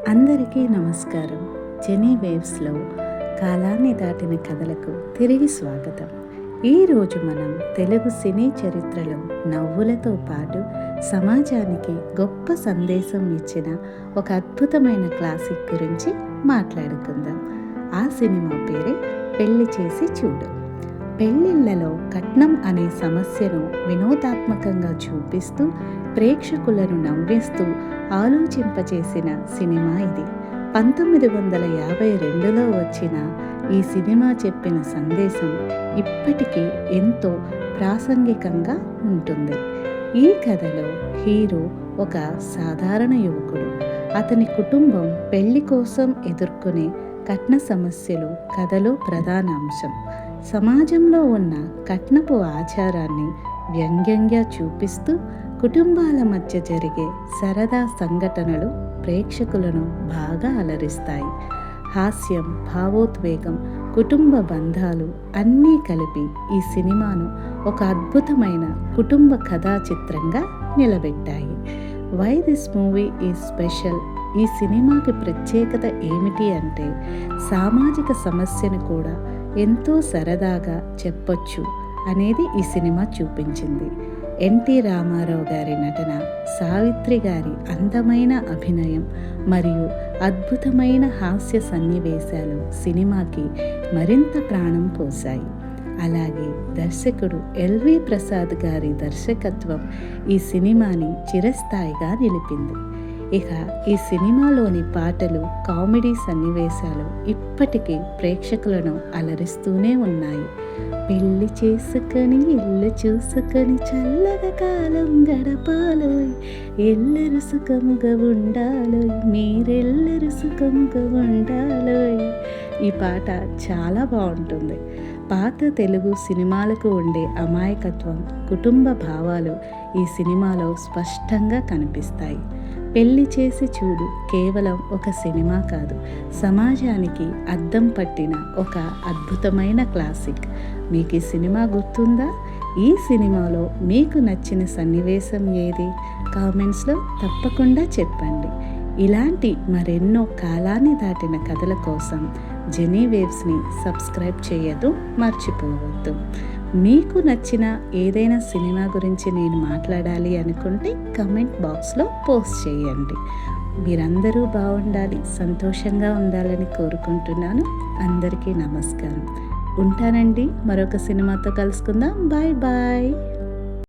అందరికీ నమస్కారం. జెనీ వేవ్స్లో కాలాన్ని దాటిన కథలకు తిరిగి స్వాగతం. ఈరోజు మనం తెలుగు సినీ చరిత్రలో నవ్వులతో పాటు సమాజానికి గొప్ప సందేశం ఇచ్చిన ఒక అద్భుతమైన క్లాసిక్ గురించి మాట్లాడుకుందాం. ఆ సినిమా పేరే పెళ్లి చేసి చూడు. పెళ్ళిళ్ళలో కట్నం అనే సమస్యను వినోదాత్మకంగా చూపిస్తూ ప్రేక్షకులను నవ్విస్తూ ఆలోచింపచేసిన సినిమా ఇది. 1952లో వచ్చిన ఈ సినిమా చెప్పిన సందేశం ఇప్పటికీ ఎంతో ప్రాసంగికంగా ఉంటుంది. ఈ కథలో హీరో ఒక సాధారణ యువకుడు. అతని కుటుంబం పెళ్లి కోసం ఎదుర్కొనే కట్న సమస్యలు కథలో ప్రధాన అంశం. సమాజంలో ఉన్న కట్నపు ఆచారాన్ని వ్యంగ్యంగా చూపిస్తూ కుటుంబాల మధ్య జరిగే సరదా సంఘటనలు ప్రేక్షకులను బాగా అలరిస్తాయి. హాస్యం, భావోద్వేగం, కుటుంబ బంధాలు అన్నీ కలిపి ఈ సినిమాను ఒక అద్భుతమైన కుటుంబ కథా చిత్రంగా నిలబెట్టాయి. Why this movie is special? ఈ సినిమాకి ప్రత్యేకత ఏమిటి అంటే సామాజిక సమస్యను కూడా ఎంతో సరదాగా చెప్పొచ్చు అనేది ఈ సినిమా చూపించింది. ఎన్టీ రామారావు గారి నటన, సావిత్రి గారి అందమైన అభినయం మరియు అద్భుతమైన హాస్య సన్నివేశాలు సినిమాకి మరింత ప్రాణం పోశాయి. అలాగే దర్శకుడు ఎల్వి ప్రసాద్ గారి దర్శకత్వం ఈ సినిమాని చిరస్థాయిగా నిలిపింది. ఇక ఈ సినిమాలోని పాటలు, కామెడీ సన్నివేశాలు ఇప్పటికీ ప్రేక్షకులను అలరిస్తూనే ఉన్నాయి. పెళ్లి చేసుకొని ఇల్లు చూసుకొని చల్లగా కాలం గడపాలోయ్, ఎల్లరు సుఖముగా ఉండాలోయ్, మీరెల్లరు సుఖముగా ఉండాలోయ్. ఈ పాట చాలా బాగుంటుంది. పాత తెలుగు సినిమాలకు ఉండే అమాయకత్వం, కుటుంబ భావాలు ఈ సినిమాలో స్పష్టంగా కనిపిస్తాయి. పెళ్లి చేసి చూడు కేవలం ఒక సినిమా కాదు, సమాజానికి అద్దం పట్టిన ఒక అద్భుతమైన క్లాసిక్. మీకు ఈ సినిమా గుర్తుందా? ఈ సినిమాలో మీకు నచ్చిన సన్నివేశం ఏది? కామెంట్స్లో తప్పకుండా చెప్పండి. ఇలాంటి మరెన్నో కాలాన్ని దాటిన కథల కోసం జెనీ వేవ్స్ని సబ్స్క్రైబ్ చేయదు మర్చిపోవద్దు. మీకు నచ్చిన ఏదైనా సినిమా గురించి నేను మాట్లాడాలి అనుకుంటే కమెంట్ బాక్స్లో పోస్ట్ చేయండి. మీరందరూ బాగుండాలి, సంతోషంగా ఉండాలని కోరుకుంటున్నాను. అందరికీ నమస్కారం. ఉంటానండి. మరొక సినిమాతో కలుసుకుందాం. Bye bye.